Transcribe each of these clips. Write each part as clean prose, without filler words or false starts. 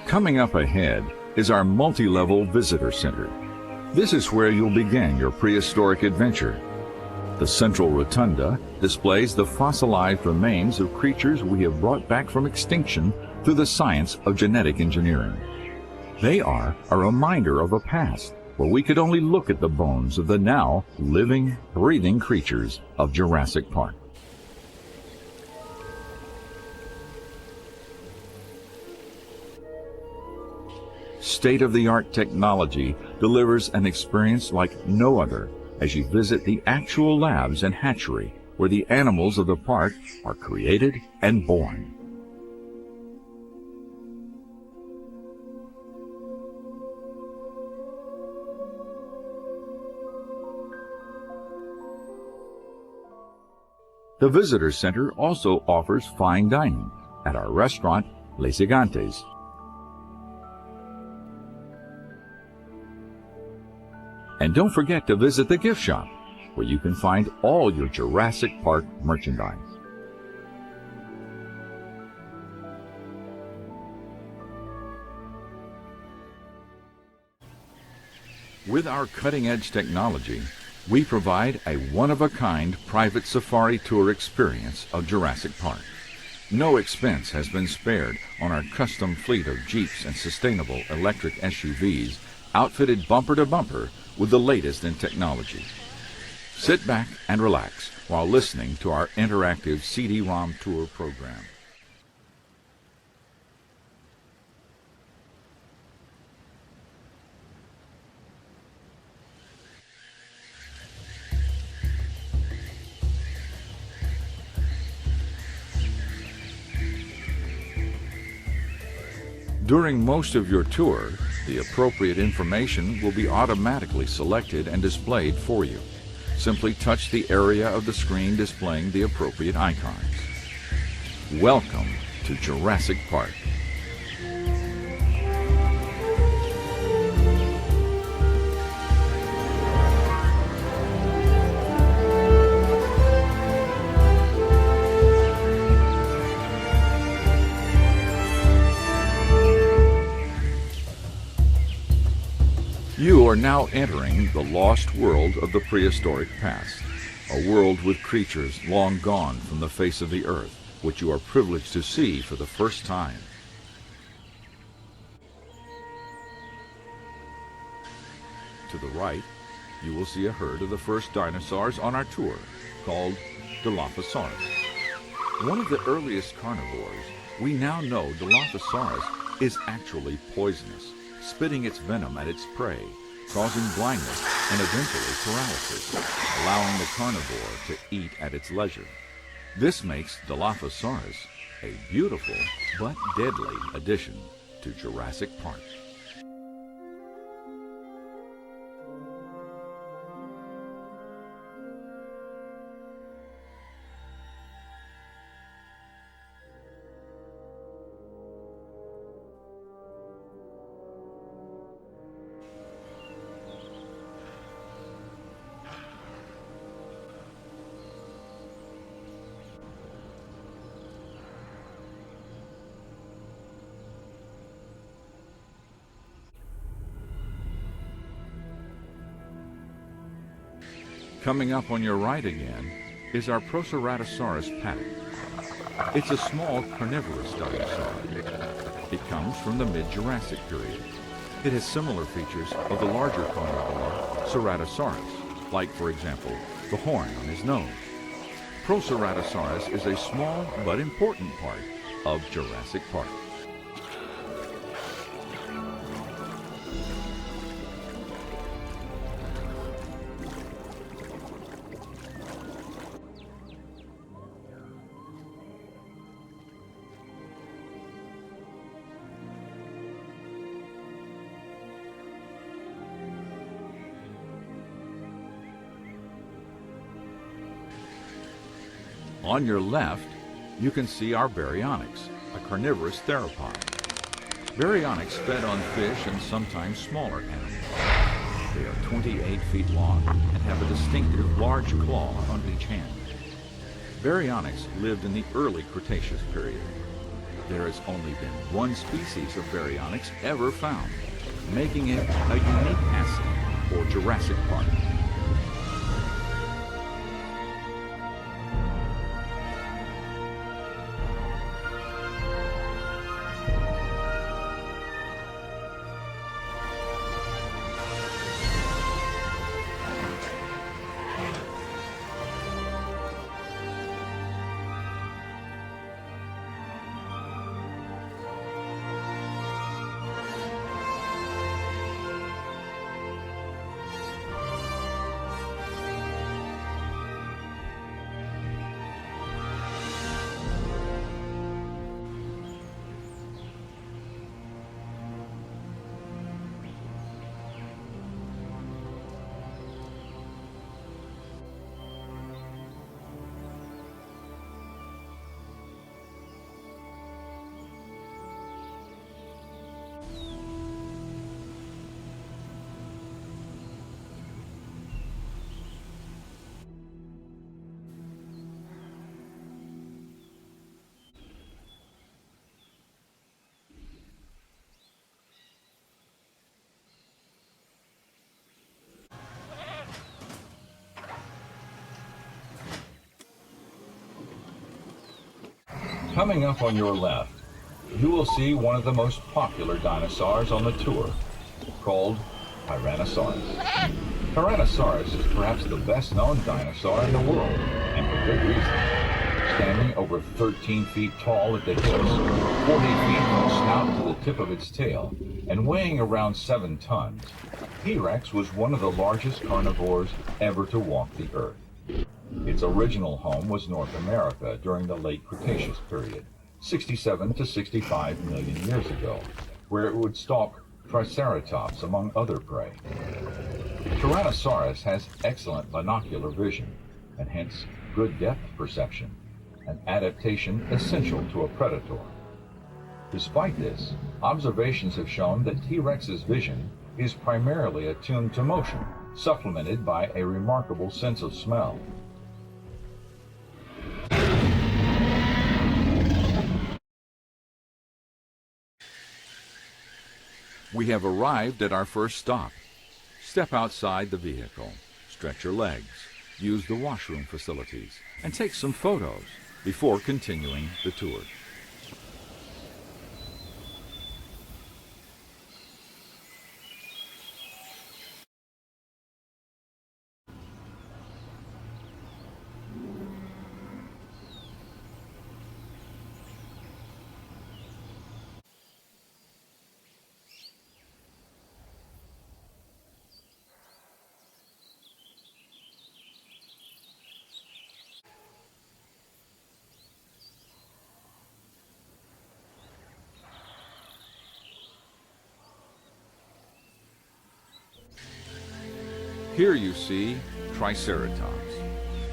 Coming up ahead is our multi-level visitor center. This is where you'll begin your prehistoric adventure. The central rotunda displays the fossilized remains of creatures we have brought back from extinction through the science of genetic engineering. They are a reminder of a past where we could only look at the bones of the now living, breathing creatures of Jurassic Park. State-of-the-art technology delivers an experience like no other as you visit the actual labs and hatchery where the animals of the park are created and born. The Visitor Center also offers fine dining at our restaurant, Les Gigantes. And don't forget to visit the gift shop, where you can find all your Jurassic Park merchandise. With our cutting-edge technology, we provide a one-of-a-kind private safari tour experience of Jurassic Park. No expense has been spared on our custom fleet of Jeeps and sustainable electric SUVs outfitted bumper to bumper with the latest in technology. Sit back and relax while listening to our interactive CD-ROM tour program. During most of your tour, the appropriate information will be automatically selected and displayed for you. Simply touch the area of the screen displaying the appropriate icons. Welcome to Jurassic Park. You are now entering the lost world of the prehistoric past, a world with creatures long gone from the face of the earth, which you are privileged to see for the first time. To the right, you will see a herd of the first dinosaurs on our tour, called Dilophosaurus. One of the earliest carnivores, we now know Dilophosaurus is actually poisonous, spitting its venom at its prey, causing blindness and eventually paralysis, allowing the carnivore to eat at its leisure. This makes Dilophosaurus a beautiful but deadly addition to Jurassic Park. Coming up on your right again is our Proceratosaurus paddock. It's a small carnivorous dinosaur. It comes from the mid-Jurassic period. It has similar features of the larger carnivore Ceratosaurus, like, for example, the horn on his nose. Proceratosaurus is a small but important part of Jurassic Park. On your left, you can see our Baryonyx, a carnivorous theropod. Baryonyx fed on fish and sometimes smaller animals. They are 28 feet long and have a distinctive large claw on each hand. Baryonyx lived in the early Cretaceous period. There has only been one species of Baryonyx ever found, making it a unique asset for Jurassic Park. Coming up on your left, you will see one of the most popular dinosaurs on the tour, called Tyrannosaurus. Tyrannosaurus is perhaps the best-known dinosaur in the world, and for good reason. Standing over 13 feet tall at the hips, 40 feet from the snout to the tip of its tail, and weighing around 7 tons, T-Rex was one of the largest carnivores ever to walk the Earth. Its original home was North America during the late Cretaceous period, 67 to 65 million years ago, where it would stalk Triceratops among other prey. Tyrannosaurus has excellent binocular vision, and hence good depth perception, an adaptation essential to a predator. Despite this, observations have shown that T-Rex's vision is primarily attuned to motion, supplemented by a remarkable sense of smell. We have arrived at our first stop. Step outside the vehicle, stretch your legs, use the washroom facilities, and take some photos before continuing the tour. Here you see Triceratops.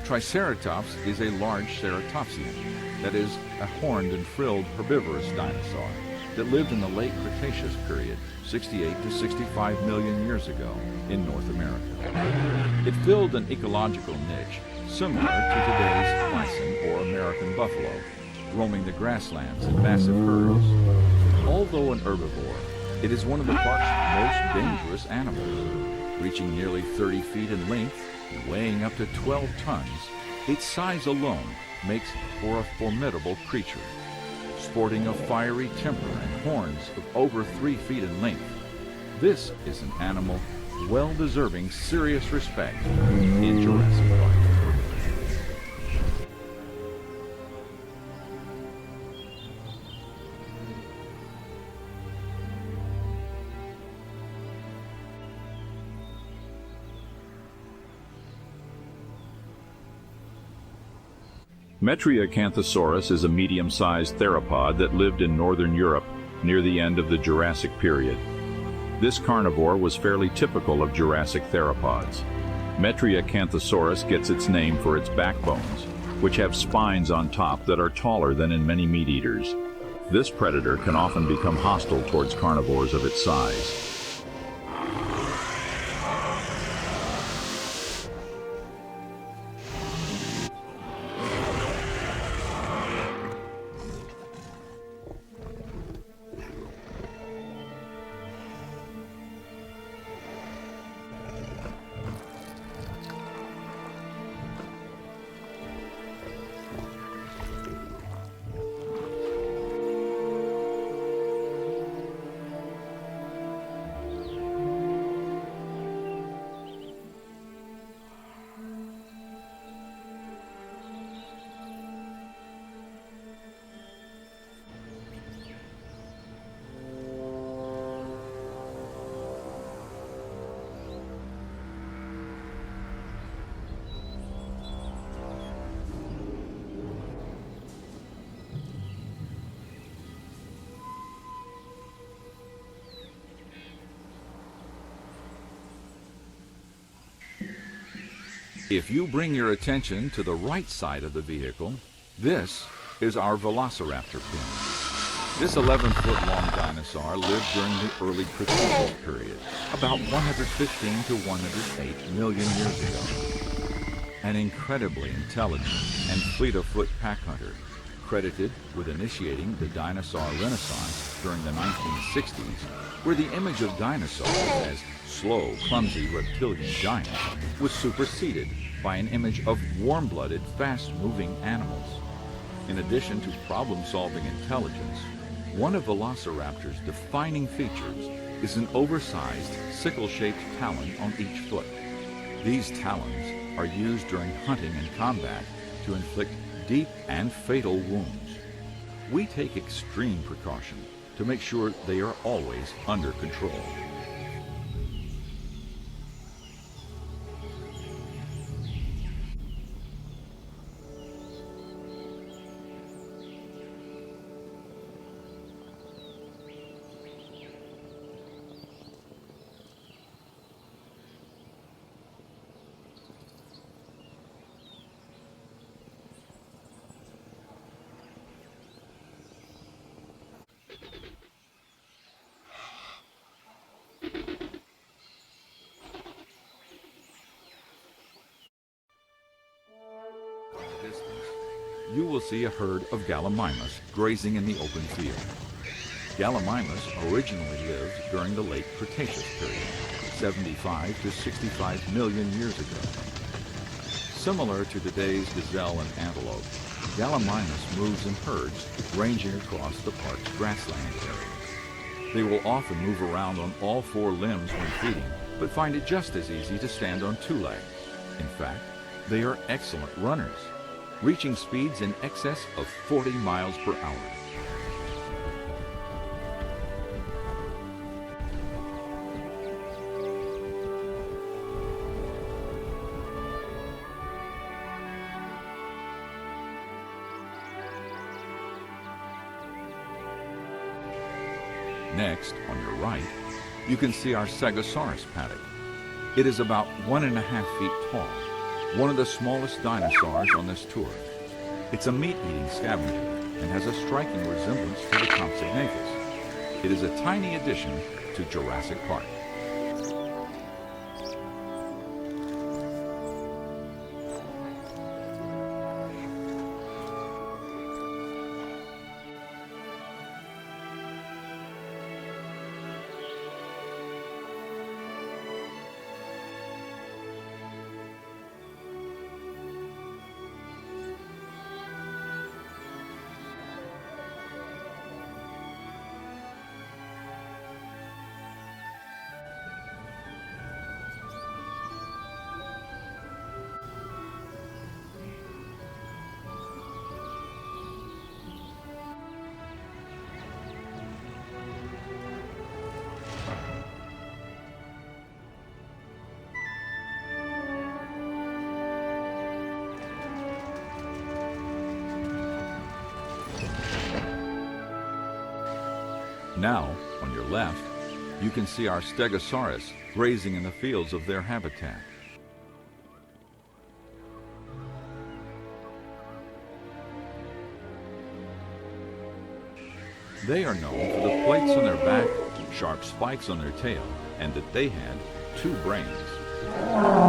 Triceratops is a large ceratopsian, that is, a horned and frilled herbivorous dinosaur that lived in the late Cretaceous period, 68 to 65 million years ago, in North America. It filled an ecological niche similar to today's bison or American buffalo, roaming the grasslands in massive herds. Although an herbivore, it is one of the park's most dangerous animals. Reaching nearly 30 feet in length and weighing up to 12 tons, its size alone makes for a formidable creature. Sporting a fiery temper and horns of over 3 feet in length, this is an animal well deserving serious respect in Jurassic Park. Metriacanthosaurus is a medium-sized theropod that lived in northern Europe near the end of the Jurassic period. This carnivore was fairly typical of Jurassic theropods. Metriacanthosaurus gets its name for its backbones, which have spines on top that are taller than in many meat-eaters. This predator can often become hostile towards carnivores of its size. If you bring your attention to the right side of the vehicle, this is our Velociraptor pin. This 11-foot-long dinosaur lived during the early Cretaceous period, about 115 to 108 million years ago. An incredibly intelligent and fleet-of-foot pack hunter, credited with initiating the dinosaur renaissance during the 1960s, where the image of dinosaurs as slow, clumsy reptilian giants was superseded by an image of warm-blooded, fast-moving animals. In addition to problem-solving intelligence, one of Velociraptor's defining features is an oversized, sickle-shaped talon on each foot. These talons are used during hunting and combat to inflict deep and fatal wounds. We take extreme precaution to make sure they are always under control. You will see a herd of Gallimimus grazing in the open field. Gallimimus originally lived during the late Cretaceous period, 75 to 65 million years ago. Similar to today's gazelle and antelope, Gallimimus moves in herds ranging across the park's grassland areas. They will often move around on all four limbs when feeding, but find it just as easy to stand on two legs. In fact, they are excellent runners, reaching speeds in excess of 40 miles per hour. Next, on your right, you can see our Stegosaurus paddock. It is about 1.5 feet tall, one of the smallest dinosaurs on this tour. It's a meat-eating scavenger and has a striking resemblance to the Compsognathus. It is a tiny addition to Jurassic Park. Now, on your left, you can see our Stegosaurus grazing in the fields of their habitat. They are known for the plates on their back, sharp spikes on their tail, and that they had 2 brains.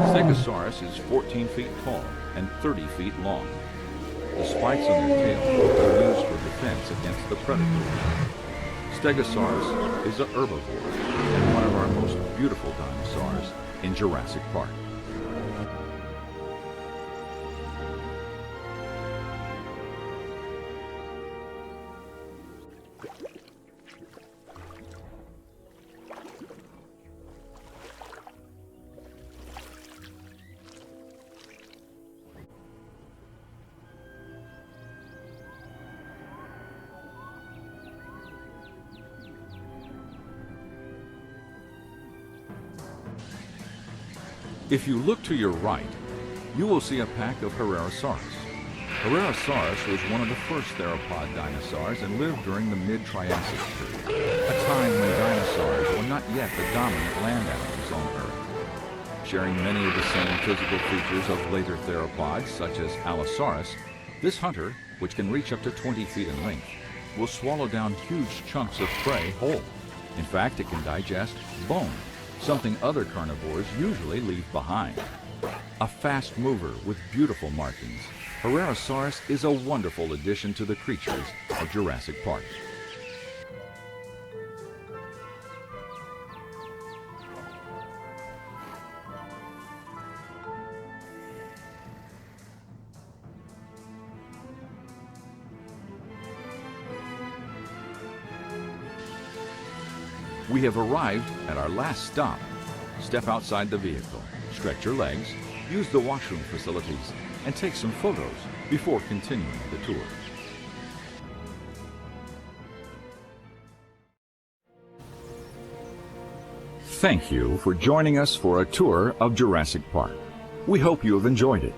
Stegosaurus is 14 feet tall and 30 feet long. The spikes on their tail are used for defense against the predator. Stegosaurus is a herbivore and one of our most beautiful dinosaurs in Jurassic Park. If you look to your right, you will see a pack of Herrerasaurus. Herrerasaurus was one of the first theropod dinosaurs and lived during the mid-Triassic period, a time when dinosaurs were not yet the dominant land animals on Earth. Sharing many of the same physical features of later theropods, such as Allosaurus, this hunter, which can reach up to 20 feet in length, will swallow down huge chunks of prey whole. In fact, it can digest bone, something other carnivores usually leave behind. A fast mover with beautiful markings, Herrerasaurus is a wonderful addition to the creatures of Jurassic Park. We have arrived at our last stop. Step outside the vehicle, stretch your legs, use the washroom facilities, and take some photos before continuing the tour. Thank you for joining us for a tour of Jurassic Park. We hope you have enjoyed it.